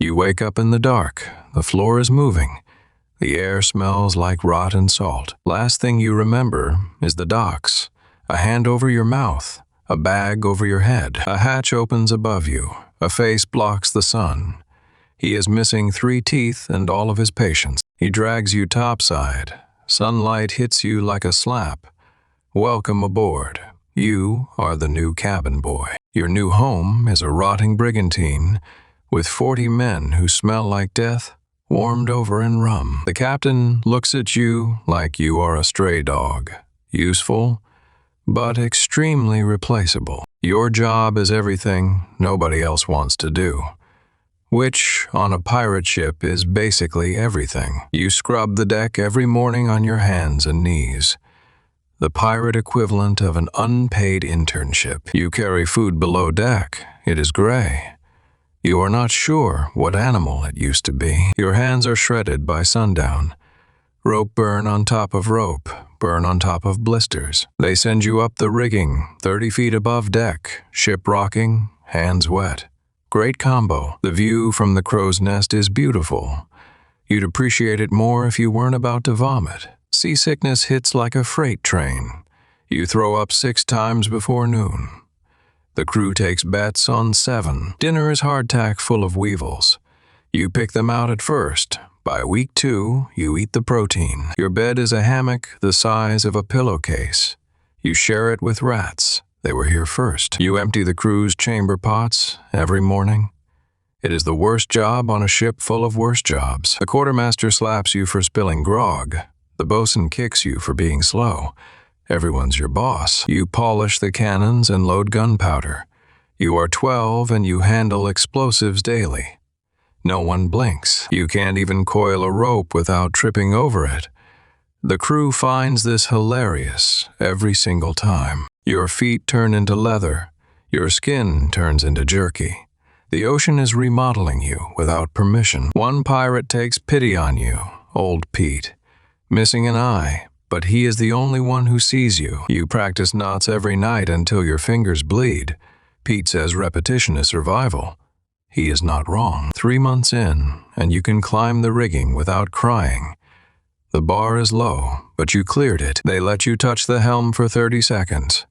You wake up in the dark. The floor is moving. The air smells like rotten salt. Last thing you remember is the docks. A hand over your mouth. A bag over your head. A hatch opens above you. A face blocks the sun. He is missing 3 teeth and all of his patience. He drags you topside. Sunlight hits you like a slap. Welcome aboard. You are the new cabin boy. Your new home is a rotting brigantine with 40 men who smell like death, warmed over in rum. The captain looks at you like you are a stray dog, useful, but extremely replaceable. Your job is everything nobody else wants to do, which on a pirate ship is basically everything. You scrub the deck every morning on your hands and knees, the pirate equivalent of an unpaid internship. You carry food below deck. It is gray. You are not sure what animal it used to be. Your hands are shredded by sundown. Rope burn on top of rope, burn on top of blisters. They send you up the rigging, 30 feet above deck, ship rocking, hands wet. Great combo. The view from the crow's nest is beautiful. You'd appreciate it more if you weren't about to vomit. Seasickness hits like a freight train. You throw up 6 times before noon. The crew takes bets on 7. Dinner is hardtack full of weevils. You pick them out at first. By week 2, you eat the protein. Your bed is a hammock the size of a pillowcase. You share it with rats. They were here first. You empty the crew's chamber pots every morning. It is the worst job on a ship full of worse jobs. The quartermaster slaps you for spilling grog. The bosun kicks you for being slow. Everyone's your boss. You polish the cannons and load gunpowder. You are 12 and you handle explosives daily. No one blinks. You can't even coil a rope without tripping over it. The crew finds this hilarious every single time. Your feet turn into leather. Your skin turns into jerky. The ocean is remodeling you without permission. One pirate takes pity on you, Old Pete. Missing an eye, but he is the only one who sees you. You practice knots every night until your fingers bleed. Pete says repetition is survival. He is not wrong. 3 months in, and you can climb the rigging without crying. The bar is low, but you cleared it. They let you touch the helm for 30 seconds.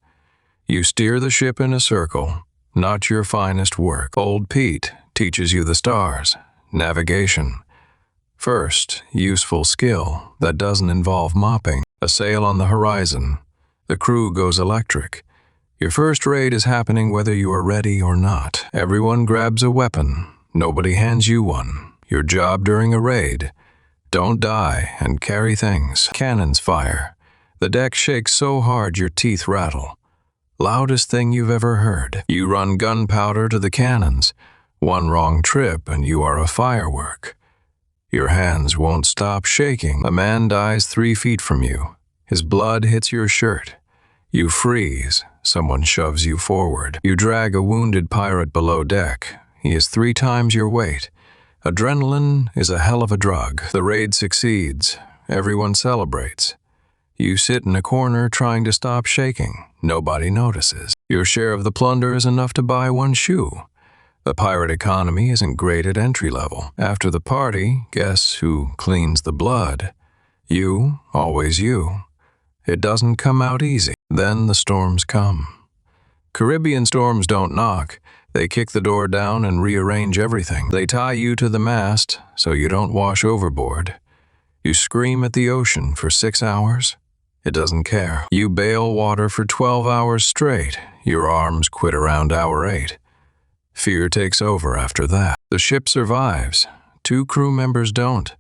You steer the ship in a circle, not your finest work. Old Pete teaches you the stars, navigation. First, useful skill that doesn't involve mopping. A sail on the horizon. The crew goes electric. Your first raid is happening whether you are ready or not. Everyone grabs a weapon. Nobody hands you one. Your job during a raid: don't die and carry things. Cannons fire. The deck shakes so hard your teeth rattle. Loudest thing you've ever heard. You run gunpowder to the cannons. One wrong trip and you are a firework. Your hands won't stop shaking. A man dies 3 feet from you. His blood hits your shirt. You freeze. Someone shoves you forward. You drag a wounded pirate below deck. He is 3 times your weight. Adrenaline is a hell of a drug. The raid succeeds. Everyone celebrates. You sit in a corner trying to stop shaking. Nobody notices. Your share of the plunder is enough to buy 1 shoe. The pirate economy isn't great at entry level. After the party, guess who cleans the blood? You, always you. It doesn't come out easy. Then the storms come. Caribbean storms don't knock. They kick the door down and rearrange everything. They tie you to the mast so you don't wash overboard. You scream at the ocean for 6 hours. It doesn't care. You bail water for 12 hours straight. Your arms quit around hour 8. Fear takes over after that. The ship survives. 2 crew members don't.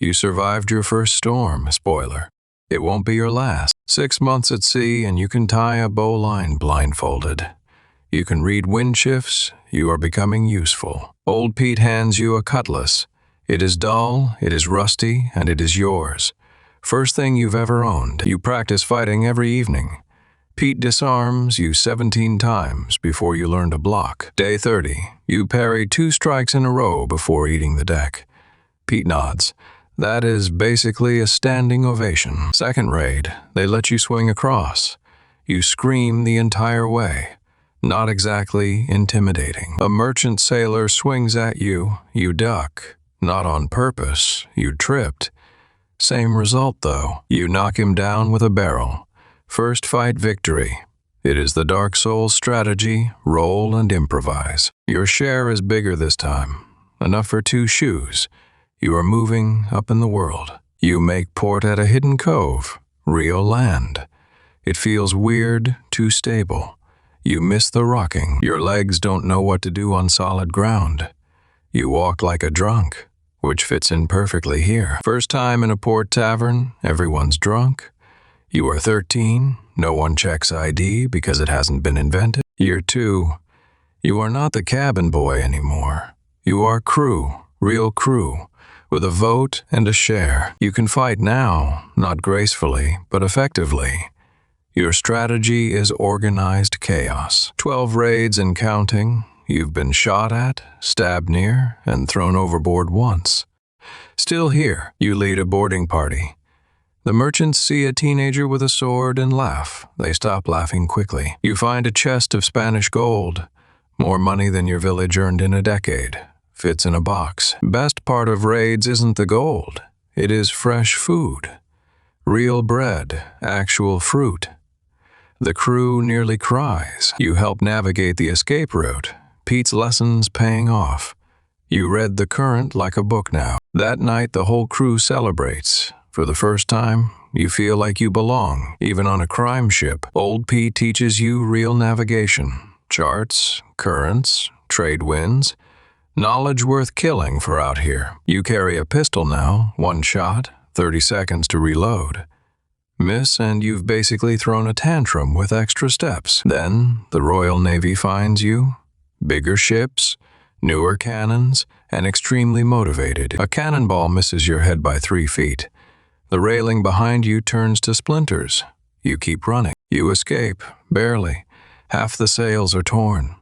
You survived your first storm, spoiler. It won't be your last. 6 months at sea and you can tie a bowline blindfolded. You can read wind shifts. You are becoming useful. Old Pete hands you a cutlass. It is dull, it is rusty, and it is yours. First thing you've ever owned. You practice fighting every evening. Pete disarms you 17 times before you learn to block. Day 30, you parry 2 strikes in a row before eating the deck. Pete nods. That is basically a standing ovation. Second raid, they let you swing across. You scream the entire way. Not exactly intimidating. A merchant sailor swings at you, you duck. Not on purpose, you tripped. Same result though, you knock him down with a barrel. First fight victory. It is the Dark Souls strategy, roll and improvise. Your share is bigger this time, enough for 2 shoes. You are moving up in the world. You make port at a hidden cove, real land. It feels weird, too stable. You miss the rocking. Your legs don't know what to do on solid ground. You walk like a drunk, which fits in perfectly here. First time in a port tavern, everyone's drunk. You are 13, no one checks ID because it hasn't been invented. Year 2, you are not the cabin boy anymore. You are crew, real crew, with a vote and a share. You can fight now, not gracefully, but effectively. Your strategy is organized chaos. 12 raids and counting. You've been shot at, stabbed near, and thrown overboard once. Still here, you lead a boarding party. The merchants see a teenager with a sword and laugh. They stop laughing quickly. You find a chest of Spanish gold. More money than your village earned in a decade. Fits in a box. Best part of raids isn't the gold. It is fresh food. Real bread, actual fruit. The crew nearly cries. You help navigate the escape route. Pete's lessons paying off. You read The Current like a book now. That night the whole crew celebrates. For the first time, you feel like you belong, even on a crime ship. Old Pete teaches you real navigation. Charts, currents, trade winds. Knowledge worth killing for out here. You carry a pistol now, 1 shot, 30 seconds to reload. Miss and you've basically thrown a tantrum with extra steps. Then the Royal Navy finds you. Bigger ships, newer cannons, and extremely motivated. A cannonball misses your head by 3 feet. The railing behind you turns to splinters. You keep running. You escape, barely. Half the sails are torn.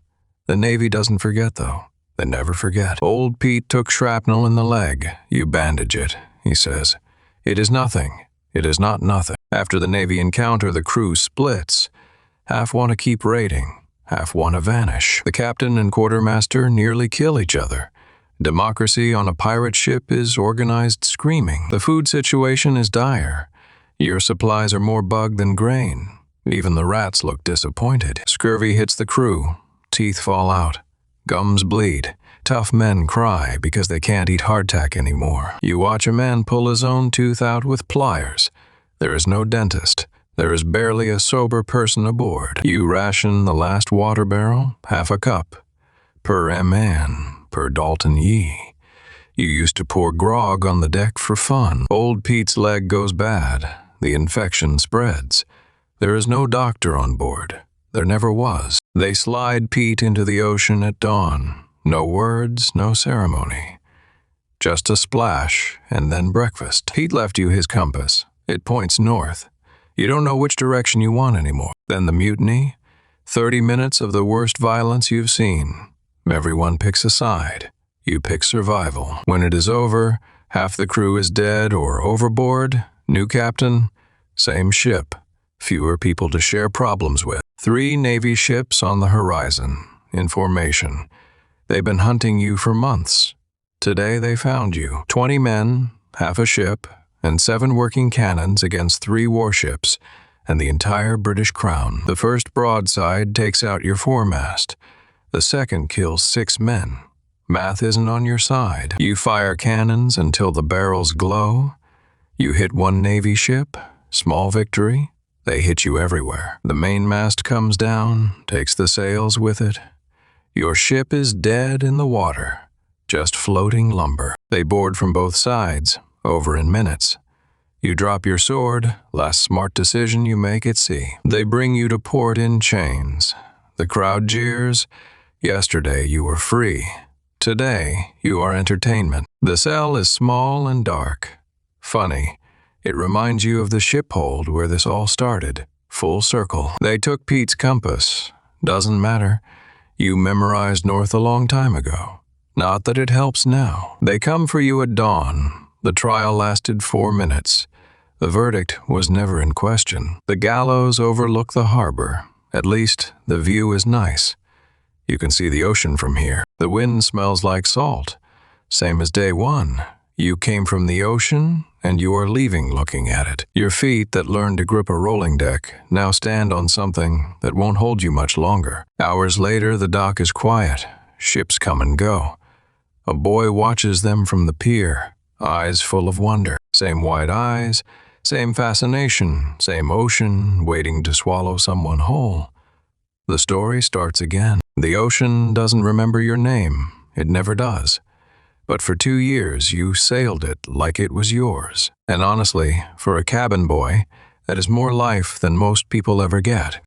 The Navy doesn't forget though. They never forget. Old Pete took shrapnel in the leg. You bandage it, he says. It is nothing. It is not nothing. After the Navy encounter, the crew splits. Half want to keep raiding. Half want to vanish. The captain and quartermaster nearly kill each other. Democracy on a pirate ship is organized screaming. The food situation is dire. Your supplies are more bug than grain. Even the rats look disappointed. Scurvy hits the crew. Teeth fall out. Gums bleed. Tough men cry because they can't eat hardtack anymore. You watch a man pull his own tooth out with pliers. There is no dentist. There is barely a sober person aboard. You ration the last water barrel, half a cup. Per man. Per Dalton Yee. You used to pour grog on the deck for fun. Old Pete's leg goes bad. The infection spreads. There is no doctor on board. There never was. They slide Pete into the ocean at dawn. No words, no ceremony. Just a splash, and then breakfast. Pete left you his compass. It points north. You don't know which direction you want anymore. Then the mutiny. 30 minutes of the worst violence you've seen. Everyone picks a side. You pick survival. When it is over, half the crew is dead or overboard. New captain, same ship. Fewer people to share problems with. 3 Navy ships on the horizon, in formation. They've been hunting you for months. Today they found you. 20 men, half a ship, and 7 working cannons against 3 warships, and the entire British Crown. The first broadside takes out your foremast. The second kills 6 men. Math isn't on your side. You fire cannons until the barrels glow. You hit 1 Navy ship, small victory. They hit you everywhere. The mainmast comes down, takes the sails with it. Your ship is dead in the water, just floating lumber. They board from both sides, over in minutes. You drop your sword, last smart decision you make at sea. They bring you to port in chains. The crowd jeers. Yesterday you were free. Today you are entertainment. The cell is small and dark. Funny, it reminds you of the ship hold where this all started. Full circle. They took Pete's compass. Doesn't matter. You memorized north a long time ago. Not that it helps now. They come for you at dawn. The trial lasted 4 minutes. The verdict was never in question. The gallows overlook the harbor. At least, the view is nice. You can see the ocean from here. The wind smells like salt. Same as day one. You came from the ocean, and you are leaving looking at it. Your feet that learned to grip a rolling deck now stand on something that won't hold you much longer. Hours later, the dock is quiet. Ships come and go. A boy watches them from the pier, eyes full of wonder. Same wide eyes, same fascination, same ocean waiting to swallow someone whole. The story starts again. The ocean doesn't remember your name. It never does. But for 2 years, you sailed it like it was yours. And honestly, for a cabin boy, that is more life than most people ever get.